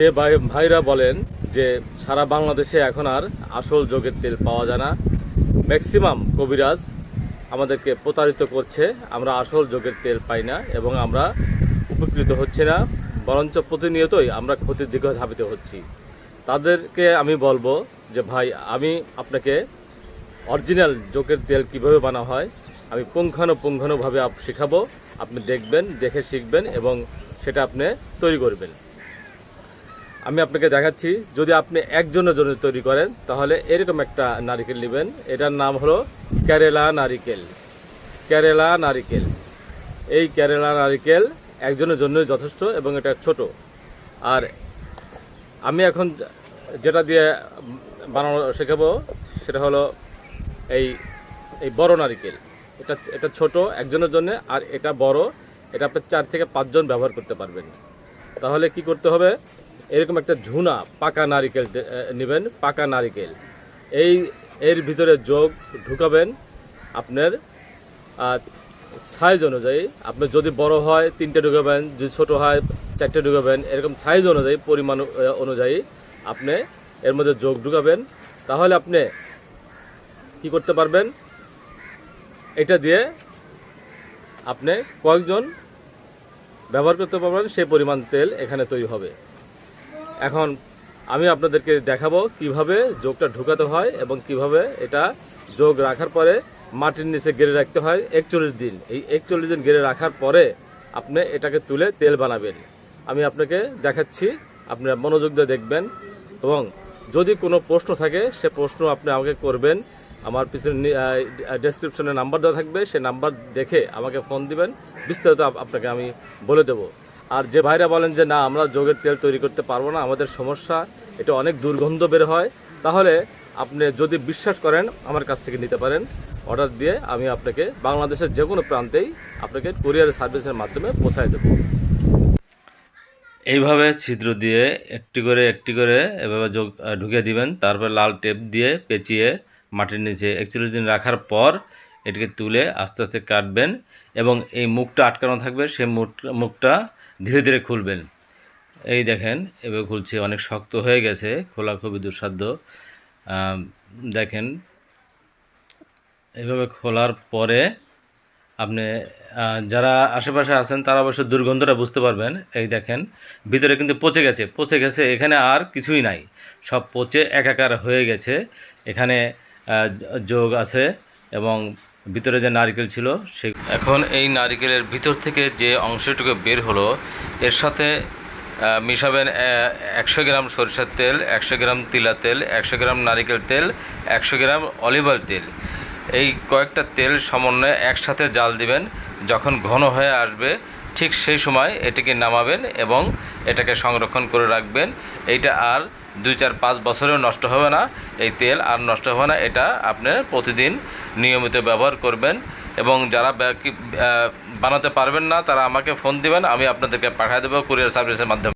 যে ভাইরা বলেন যে সারা বাংলাদেশে এখন আর আসল যোগের তেল পাওয়া যায় না, ম্যাক্সিমাম কবিরাজ আমাদেরকে প্রতারিত করছে, আমরা আসল যোগের তেল পাই না এবং আমরা উপকৃত হচ্ছে না, বরঞ্চ প্রতিনিয়তই আমরা ক্ষতির দিকে ধাবিত হচ্ছি। তাদেরকে আমি বলবো যে ভাই, আমি আপনাকে অরিজিনাল যোগের তেল কিভাবে বানানো হয় আমি পুঙ্খানুপুঙ্খানুভাবে শেখাবো। আপনি দেখবেন, দেখে শিখবেন এবং সেটা আপনি তৈরি করবেন। আমি আপনাকে দেখাচ্ছি। যদি আপনি একজনের জন্য তৈরি করেন তাহলে এরকম একটা নারিকেল নেবেন। এটার নাম হলো কেরালা নারিকেল। কেরালা নারিকেল, এই কেরালা নারিকেল একজনের জন্যই যথেষ্ট এবং এটা ছোট। আর আমি এখন যেটা দিয়ে বানানো শেখাবো সেটা হলো এই এই বড় নারিকেল। এটা ছোট একজনের জন্য, আর এটা বড়, এটা আপনি 4 থেকে 5 জন ব্যবহার করতে পারবেন। তাহলে কি করতে হবে, এরকম একটা ঝুনা পাকা নারিকেল নেবেন। পাকা নারিকেল, এর ভিতরে যোগ ঢুকাবেন আপনার সাইজ অনুযায়ী। আপনি যদি বড় হয় 3টে ঢুকাবেন, যদি ছোট হয় 4টে ঢুকাবেন, এরকম সাইজ অনুযায়ী, পরিমাণ অনুযায়ী আপনি এর মধ্যে যোগ ঢুকাবেন। তাহলে আপনি কি করতে পারবেন, এটা দিয়ে আপনি কয়েকজন ব্যবহার করতে পারবেন, সেই পরিমাণ তেল এখানে তৈরি হবে। এখন আমি আপনাদেরকে দেখাবো কিভাবে যোগটা ঢুকাতে হয় এবং কিভাবে এটা যোগ রাখার পরে মাটির নিচে গেড়ে রাখতে হয় 41 দিন। এই 41 দিন গেড়ে রাখার পরে আপনি এটাকে তুলে তেল বানাবেন। আমি আপনাকে দেখাচ্ছি, আপনারা মনোযোগ দিয়ে দেখবেন এবং যদি কোনো প্রশ্ন থাকে সে প্রশ্ন আপনি আমাকে করবেন। আমার পিছনে ডেসক্রিপশনে নাম্বার দেওয়া থাকবে, সে নাম্বার দেখে আমাকে ফোন দিবেন, বিস্তারিত আপনাকে আমি বলে দেবো। আর যে ভাইরা বলেন যে না, আমরা যোগের তেল তৈরি করতে পারবো না, আমাদের সমস্যা, এটা অনেক দুর্গন্ধ বের হয়, তাহলে আপনি যদি বিশ্বাস করেন আমার কাছ থেকে নিতে পারেন। অর্ডার দিয়ে আমি আপনাকে বাংলাদেশের যে কোনো প্রান্তেই আপনাকে কুরিয়ার সার্ভিসের মাধ্যমে পৌঁছায় দেবো। এইভাবে ছিদ্র দিয়ে একটি করে এভাবে যোগ ঢুকিয়ে দিবেন। তারপর লাল টেপ দিয়ে পেঁচিয়ে মাটির নিচে 41 দিন রাখার পর এটাকে তুলে আস্তে আস্তে কাটবেন এবং এই মুখটা আটকানো থাকবে, সেই মুখটা ধীরে ধীরে খুলবেন। এই দেখেন, এভাবে খুলছে, অনেক শক্ত হয়ে গেছে, খোলা খুবই দুঃসাধ্য। দেখেন, এভাবে খোলার পরে আপনি যারা আশেপাশে আছেন তারা অবশ্য দুর্গন্ধটা বুঝতে পারবেন। এই দেখেন, ভিতরে কিন্তু পচে গেছে, এখানে আর কিছুই নাই, সব পচে একাকার হয়ে গেছে। এখানে যোগ আছে এবং ভিতরে যে নারকেল ছিল সে। এখন এই নারকেলের ভিতর থেকে যে অংশটুকু বের হলো, এর সাথে মিশাবেন 100 গ্রাম সরিষার তেল, 100 গ্রাম তিলা তেল, 100 গ্রাম নারকেল তেল, 100 গ্রাম অলিভ অয়েল তেল। এই কয়েকটা তেল সমন্বয়ে একসাথে জাল দিবেন। যখন ঘন হয়ে আসবে ঠিক সেই সময় এটিকে নামাবেন এবং এটাকে সংরক্ষণ করে রাখবেন। এইটা আর 2, 4, 5 বছরেও নষ্ট হবে না, এই তেল আর নষ্ট হবে না। এটা আপনি প্রতিদিন নিয়মিত ব্যবহার করবেন এবং যারা বানাতে পারবেন না তারা আমাকে ফোন দিবেন, আমি আপনাদেরকে পাঠিয়ে দেবো কুরিয়ার সার্ভিসের মাধ্যমে।